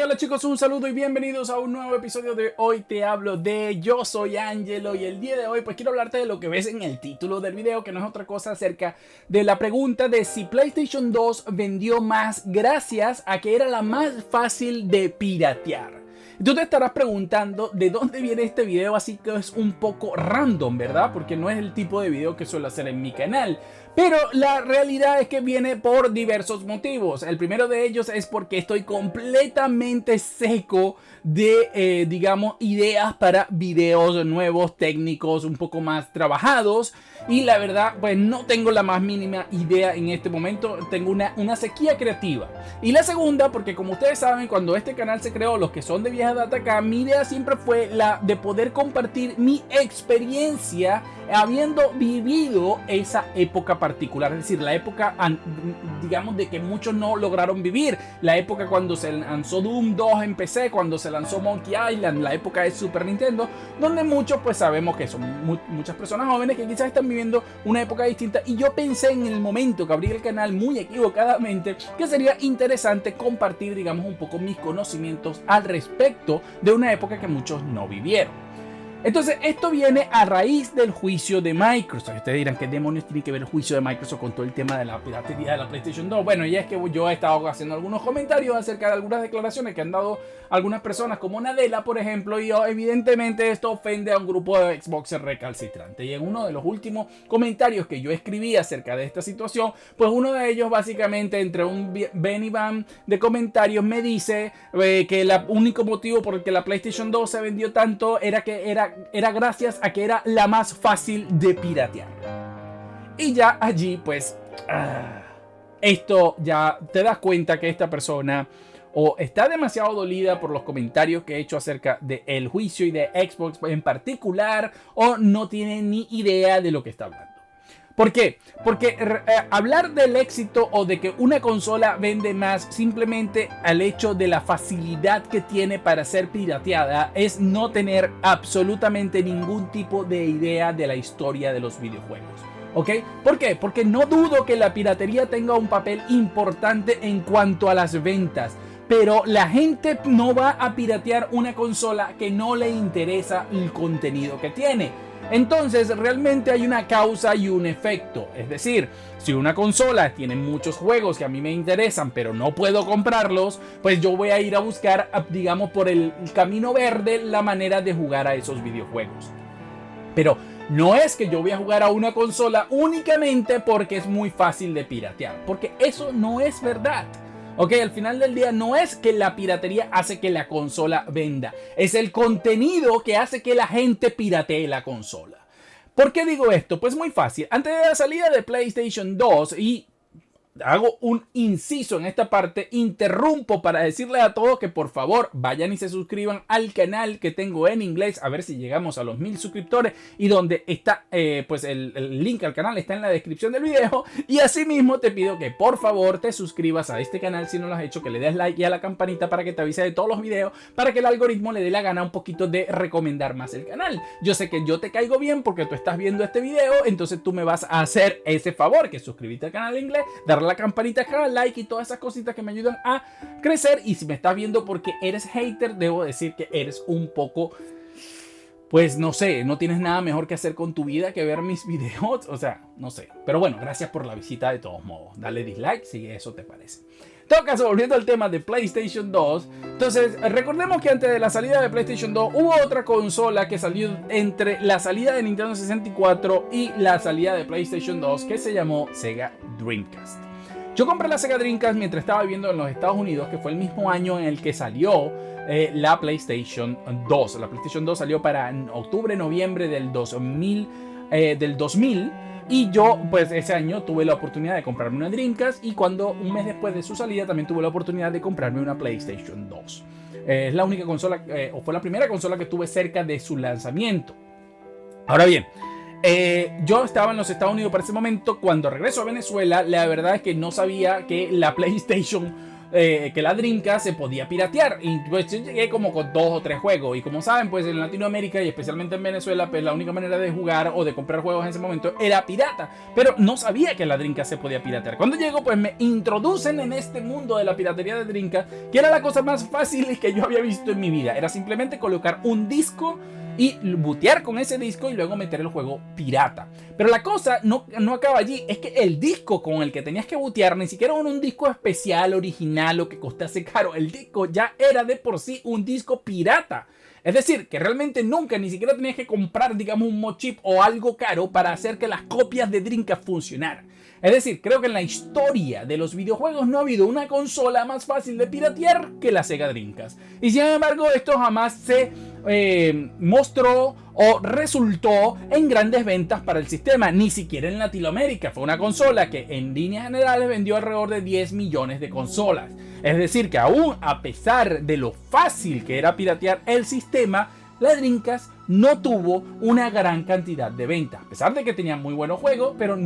Hola chicos, un saludo y bienvenidos a un nuevo episodio de Hoy Te Hablo de Yo Soy Angelo. Y el día de hoy pues quiero hablarte de lo que ves en el título del video, que no es otra cosa acerca de la pregunta de si PlayStation 2 vendió más gracias a que era la más fácil de piratear. Tú te estarás preguntando de dónde viene este video, así que es un poco random, ¿verdad? Porque no es el tipo de video que suelo hacer en mi canal. Pero la realidad es que viene por diversos motivos. El primero de ellos es porque estoy completamente seco de, digamos, ideas para videos nuevos, técnicos, un poco más trabajados. Y la verdad, pues no tengo la más mínima idea en este momento. Tengo una sequía creativa. Y la segunda, porque como ustedes saben, cuando este canal se creó, los que son de vieja data acá, mi idea siempre fue la de poder compartir mi experiencia habiendo vivido esa época particular, es decir, la época, digamos, de que muchos no lograron vivir, la época cuando se lanzó Doom 2 en PC, cuando se lanzó Monkey Island, la época de Super Nintendo, donde muchos pues sabemos que son muchas personas jóvenes que quizás están viviendo una época distinta. Y yo pensé en el momento que abrí el canal muy equivocadamente que sería interesante compartir, digamos, un poco mis conocimientos al respecto de una época que muchos no vivieron. Entonces, esto viene a raíz del juicio de Microsoft. Ustedes dirán, ¿qué demonios tiene que ver el juicio de Microsoft con todo el tema de la piratería de la PlayStation 2? Bueno, ya es que yo he estado haciendo algunos comentarios acerca de algunas declaraciones que han dado algunas personas, como Nadella, por ejemplo, y evidentemente esto ofende a un grupo de Xboxers recalcitrante. Y en uno de los últimos comentarios que yo escribí acerca de esta situación, pues uno de ellos básicamente, entre un ven y van de comentarios, me dice que el único motivo por el que la PlayStation 2 se vendió tanto era gracias a que era la más fácil de piratear. Y ya allí pues esto ya te das cuenta que esta persona o está demasiado dolida por los comentarios que he hecho acerca del juicio y de Xbox en particular, o no tiene ni idea de lo que está hablando. ¿Por qué? Porque hablar del éxito o de que una consola vende más simplemente al hecho de la facilidad que tiene para ser pirateada es no tener absolutamente ningún tipo de idea de la historia de los videojuegos. ¿Ok? ¿Por qué? Porque no dudo que la piratería tenga un papel importante en cuanto a las ventas. Pero la gente no va a piratear una consola que no le interesa el contenido que tiene. Entonces realmente hay una causa y un efecto. Es decir, si una consola tiene muchos juegos que a mí me interesan pero no puedo comprarlos, pues yo voy a ir a buscar, digamos, por el camino verde la manera de jugar a esos videojuegos. Pero no es que yo voy a jugar a una consola únicamente porque es muy fácil de piratear, porque eso no es verdad. Ok, al final del día no es que la piratería hace que la consola venda, es el contenido que hace que la gente piratee la consola. ¿Por qué digo esto? Pues muy fácil. Antes de la salida de PlayStation 2, y hago un inciso en esta parte, interrumpo para decirles a todos que por favor vayan y se suscriban al canal que tengo en inglés, a ver si llegamos a los 1000 suscriptores, y donde está pues el link al canal está en la descripción del video. Y asimismo te pido que por favor te suscribas a este canal si no lo has hecho, que le des like y a la campanita para que te avise de todos los videos, para que el algoritmo le dé la gana un poquito de recomendar más el canal. Yo sé que yo te caigo bien porque tú estás viendo este video, entonces tú me vas a hacer ese favor, que es suscribirte al canal en inglés, darle la campanita, cada like y todas esas cositas que me ayudan a crecer. Y si me estás viendo porque eres hater, debo decir que eres un poco, pues no sé, no tienes nada mejor que hacer con tu vida que ver mis videos, o sea, no sé. Pero bueno, gracias por la visita de todos modos. Dale dislike si eso te parece. En todo caso, volviendo al tema de PlayStation 2, entonces recordemos que antes de la salida de PlayStation 2 hubo otra consola que salió entre la salida de Nintendo 64 y la salida de PlayStation 2, que se llamó Sega Dreamcast. Yo compré la Sega Dreamcast mientras estaba viviendo en los Estados Unidos, que fue el mismo año en el que salió la PlayStation 2. La PlayStation 2 salió para octubre-noviembre del 2000. Y yo, pues ese año tuve la oportunidad de comprarme una Dreamcast, y cuando un mes después de su salida también tuve la oportunidad de comprarme una PlayStation 2. Es la única consola, o fue la primera consola que tuve cerca de su lanzamiento. Ahora bien, yo estaba en los Estados Unidos para ese momento. Cuando regreso a Venezuela, la verdad es que no sabía que la PlayStation que la Dreamcast se podía piratear. Y pues yo llegué como con 2 o 3 juegos. Y como saben, pues en Latinoamérica y especialmente en Venezuela, pues la única manera de jugar o de comprar juegos en ese momento era pirata. Pero no sabía que la Dreamcast se podía piratear. Cuando llego, pues me introducen en este mundo de la piratería de Dreamcast, que era la cosa más fácil que yo había visto en mi vida. Era simplemente colocar un disco y bootear con ese disco y luego meter el juego pirata. Pero la cosa no acaba allí. Es que el disco con el que tenías que bootear ni siquiera era un disco especial, original o que costase caro. El disco ya era de por sí un disco pirata. Es decir, que realmente nunca ni siquiera tenías que comprar, digamos, un mod chip o algo caro para hacer que las copias de Dreamcast funcionaran. Es decir, creo que en la historia de los videojuegos no ha habido una consola más fácil de piratear que la Sega Dreamcast. Y sin embargo, esto jamás se mostró o resultó en grandes ventas para el sistema, ni siquiera en Latinoamérica. Fue una consola que en líneas generales vendió alrededor de 10 millones de consolas. Es decir, que aún a pesar de lo fácil que era piratear el sistema, la Dreamcast no tuvo una gran cantidad de ventas, a pesar de que tenía muy buenos juegos, pero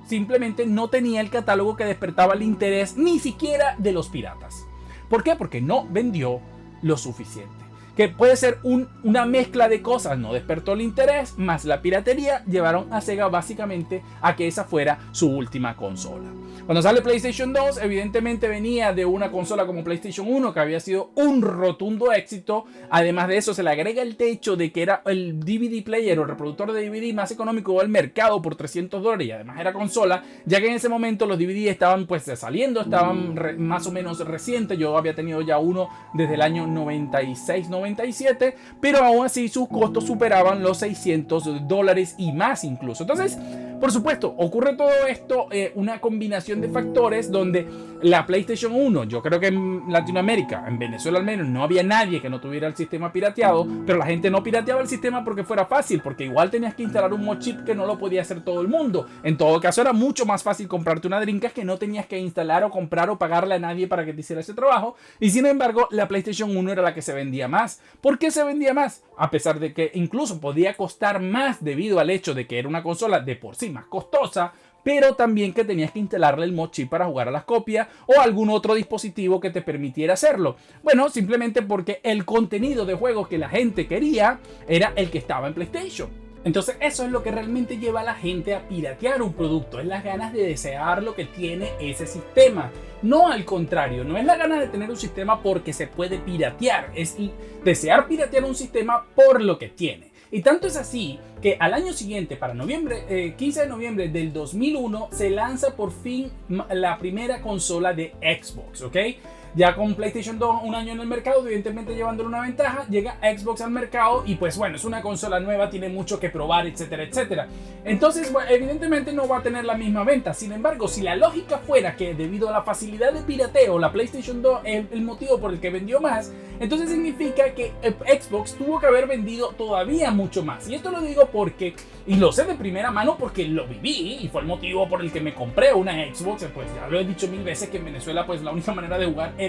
simplemente no tenía el catálogo que despertaba el interés ni siquiera de los piratas. ¿Por qué? Porque no vendió lo suficiente. Que puede ser una mezcla de cosas, no despertó el interés, más la piratería llevaron a Sega básicamente a que esa fuera su última consola. Cuando sale PlayStation 2, evidentemente venía de una consola como PlayStation 1 que había sido un rotundo éxito. Además de eso, se le agrega el hecho de que era el DVD player o reproductor de DVD más económico del mercado por $300 y además era consola, ya que en ese momento los DVD estaban pues saliendo, estaban más o menos recientes. Yo había tenido ya uno desde el año 96-97, pero aún así sus costos superaban los $600 y más incluso. Entonces, por supuesto, ocurre todo esto, una combinación de factores donde la PlayStation 1, yo creo que en Latinoamérica, en Venezuela al menos, no había nadie que no tuviera el sistema pirateado, pero la gente no pirateaba el sistema porque fuera fácil, porque igual tenías que instalar un mod chip que no lo podía hacer todo el mundo. En todo caso, era mucho más fácil comprarte una Dreamcast que no tenías que instalar o comprar o pagarle a nadie para que te hiciera ese trabajo. Y sin embargo, la PlayStation 1 era la que se vendía más. ¿Por qué se vendía más? A pesar de que incluso podía costar más debido al hecho de que era una consola de por sí más costosa, pero también que tenías que instalarle el mod chip para jugar a las copias o algún otro dispositivo que te permitiera hacerlo. Bueno, simplemente porque el contenido de juegos que la gente quería era el que estaba en PlayStation. Entonces eso es lo que realmente lleva a la gente a piratear un producto, es las ganas de desear lo que tiene ese sistema. No al contrario, no es la gana de tener un sistema porque se puede piratear, es desear piratear un sistema por lo que tiene. Y tanto es así que al año siguiente, para 15 de noviembre del 2001, se lanza por fin la primera consola de Xbox, ¿ok? Ya con PlayStation 2 un año en el mercado, evidentemente llevándole una ventaja, llega Xbox al mercado y pues bueno, es una consola nueva, tiene mucho que probar, etcétera, etcétera. Entonces, bueno, evidentemente no va a tener la misma venta. Sin embargo, si la lógica fuera que debido a la facilidad de pirateo, la PlayStation 2 es el motivo por el que vendió más, entonces significa que Xbox tuvo que haber vendido todavía mucho más. Y esto lo digo porque, y lo sé de primera mano porque lo viví y fue el motivo por el que me compré una Xbox. Pues ya lo he dicho mil veces que en Venezuela pues la única manera de jugar era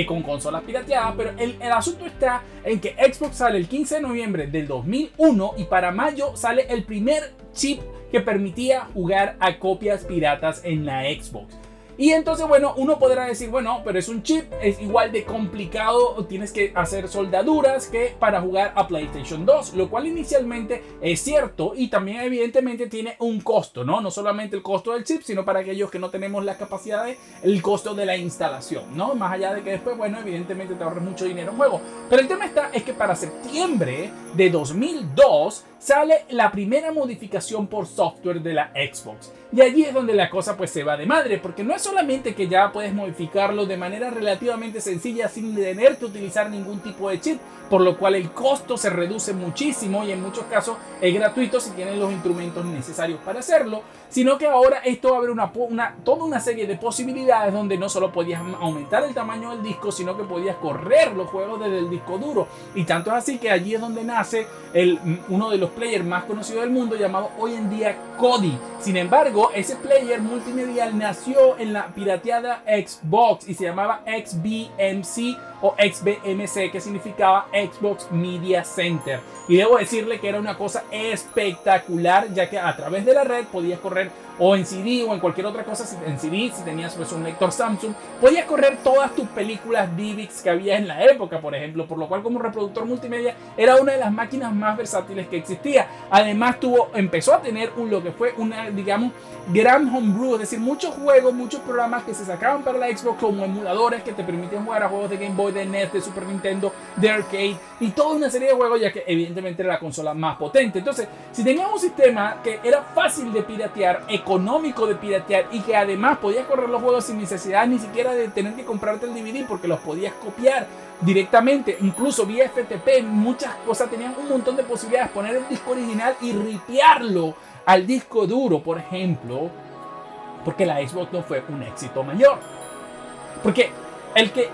con consolas pirateadas, pero el asunto está en que Xbox sale el 15 de noviembre del 2001 y para mayo sale el primer chip que permitía jugar a copias piratas en la Xbox. Y entonces, bueno, uno podrá decir, bueno, pero es un chip, es igual de complicado, tienes que hacer soldaduras que para jugar a PlayStation 2, lo cual inicialmente es cierto y también evidentemente tiene un costo, ¿no? No solamente el costo del chip, sino para aquellos que no tenemos la capacidad el costo de la instalación, ¿no? Más allá de que después, bueno, evidentemente te ahorres mucho dinero en juego. Pero el tema es que para septiembre de 2002 sale la primera modificación por software de la Xbox. Y allí es donde la cosa pues se va de madre, porque no es solamente que ya puedes modificarlo de manera relativamente sencilla sin tener que utilizar ningún tipo de chip, por lo cual el costo se reduce muchísimo y en muchos casos es gratuito si tienes los instrumentos necesarios para hacerlo, sino que ahora esto va a haber toda una serie de posibilidades donde no solo podías aumentar el tamaño del disco, sino que podías correr los juegos desde el disco duro. Y tanto es así que allí es donde nace uno de los players más conocidos del mundo llamado hoy en día Kodi. Sin embargo, ese player multimedial nació en la pirateada Xbox y se llamaba XBMC o XBMC, que significaba Xbox Media Center. Y debo decirle que era una cosa espectacular, ya que a través de la red podías correr o en CD o en cualquier otra cosa. En CD, si tenías pues un lector Samsung, podías correr todas tus películas DivX que había en la época, por ejemplo, por lo cual como reproductor multimedia era una de las máquinas más versátiles que existía. Además empezó a tener lo que fue una, digamos, gran homebrew, es decir, muchos juegos, muchos programas que se sacaban para la Xbox como emuladores que te permitían jugar a juegos de Game Boy, de NES, de Super Nintendo, de arcade y toda una serie de juegos, ya que evidentemente era la consola más potente. Entonces, si tenías un sistema que era fácil de piratear, económico de piratear y que además podías correr los juegos sin necesidad ni siquiera de tener que comprarte el DVD porque los podías copiar directamente, incluso vía FTP, muchas cosas, tenían un montón de posibilidades, poner el disco original y ripearlo al disco duro, por ejemplo, porque la Xbox no fue un éxito mayor. Porque el que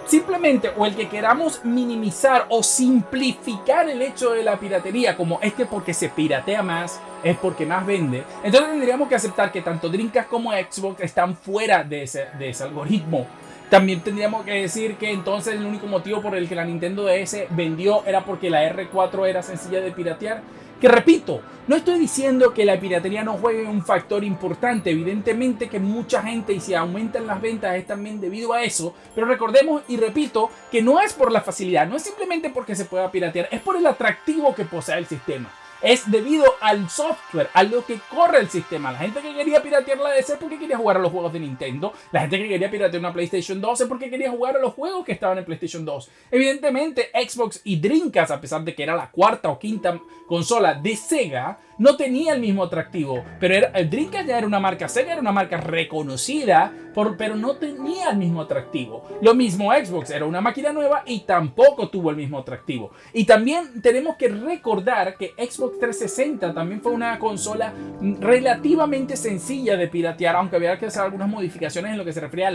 simplemente, o el que queramos minimizar o simplificar el hecho de la piratería como es que porque se piratea más es porque más vende, entonces tendríamos que aceptar que tanto Dreamcast como Xbox están fuera de ese algoritmo. También tendríamos que decir que entonces el único motivo por el que la Nintendo DS vendió era porque la R4 era sencilla de piratear. Que repito, no estoy diciendo que la piratería no juegue un factor importante, evidentemente que mucha gente, y si aumentan las ventas es también debido a eso, pero recordemos y repito que no es por la facilidad, no es simplemente porque se pueda piratear, es por el atractivo que posee el sistema. Es debido al software, a lo que corre el sistema. La gente que quería piratear la DC porque quería jugar a los juegos de Nintendo. La gente que quería piratear una PlayStation 2 porque quería jugar a los juegos que estaban en PlayStation 2. Evidentemente, Xbox y Dreamcast, a pesar de que era la cuarta o quinta consola de Sega, no tenía el mismo atractivo. Pero el Dreamcast ya era una marca Sega, era una marca reconocida, pero no tenía el mismo atractivo. Lo mismo Xbox, era una máquina nueva y tampoco tuvo el mismo atractivo. Y también tenemos que recordar que Xbox 360 también fue una consola relativamente sencilla de piratear, aunque había que hacer algunas modificaciones en lo que se refiere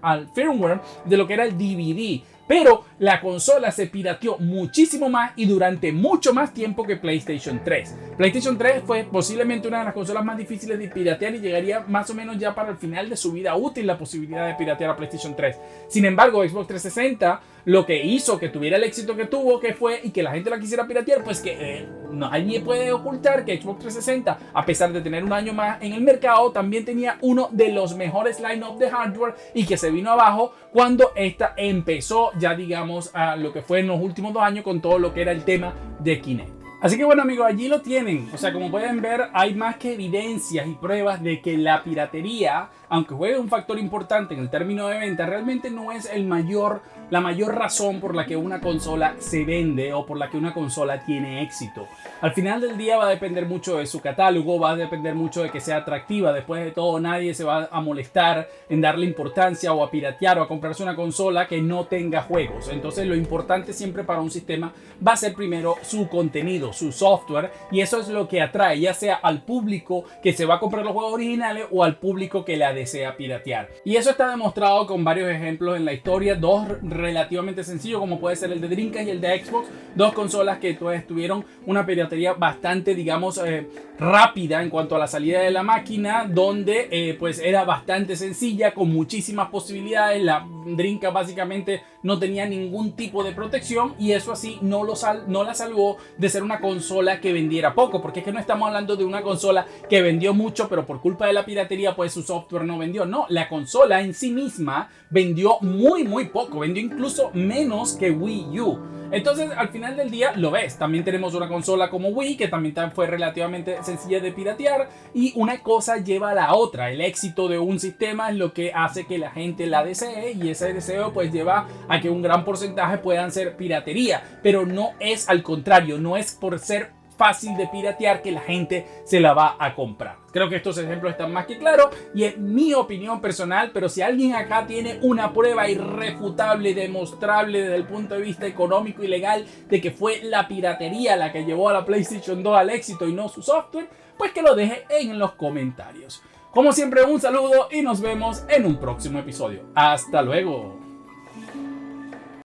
al firmware de lo que era el DVD. Pero la consola se pirateó muchísimo más y durante mucho más tiempo que PlayStation 3. PlayStation 3 fue posiblemente una de las consolas más difíciles de piratear y llegaría más o menos ya para el final de su vida útil la posibilidad de piratear a PlayStation 3. Sin embargo, Xbox 360 lo que hizo que tuviera el éxito que tuvo, que fue, y que la gente la quisiera piratear, pues que nadie puede ocultar que Xbox 360, a pesar de tener un año más en el mercado, también tenía uno de los mejores line-up de hardware y que se vino abajo cuando esta empezó ya, digamos, a lo que fue en los últimos 2 años con todo lo que era el tema de Kinect. Así que bueno, amigos, allí lo tienen. O sea, como pueden ver, hay más que evidencias y pruebas de que la piratería, aunque juegue un factor importante en el término de venta, realmente no es la mayor razón por la que una consola se vende o por la que una consola tiene éxito. Al final del día va a depender mucho de su catálogo, va a depender mucho de que sea atractiva. Después de todo, nadie se va a molestar en darle importancia o a piratear o a comprarse una consola que no tenga juegos. Entonces, lo importante siempre para un sistema va a ser primero su contenido, su software, y eso es lo que atrae, ya sea al público que se va a comprar los juegos originales o al público que la desea piratear. Y eso está demostrado con varios ejemplos en la historia, dos relativamente sencillos como puede ser el de Dreamcast y el de Xbox, dos consolas que tuvieron una piratería bastante, digamos, rápida en cuanto a la salida de la máquina, donde pues era bastante sencilla, con muchísimas posibilidades. La Dreamcast básicamente no tenía ningún tipo de protección y eso así no la salvó de ser una consola que vendiera poco, porque es que no estamos hablando de una consola que vendió mucho pero por culpa de la piratería pues su software no vendió. No, la consola en sí misma vendió muy poco, vendió incluso menos que Wii U. Entonces, al final del día, lo ves. También tenemos una consola como Wii, que también fue relativamente sencilla de piratear. Y una cosa lleva a la otra. El éxito de un sistema es lo que hace que la gente la desee. Y ese deseo, pues, lleva a que un gran porcentaje puedan ser piratería. Pero no es al contrario. No es por ser fácil de piratear que la gente se la va a comprar. Creo que estos ejemplos están más que claros y es mi opinión personal, pero si alguien acá tiene una prueba irrefutable, demostrable desde el punto de vista económico y legal de que fue la piratería la que llevó a la PlayStation 2 al éxito y no su software, pues que lo deje en los comentarios. Como siempre, un saludo y nos vemos en un próximo episodio. ¡Hasta luego!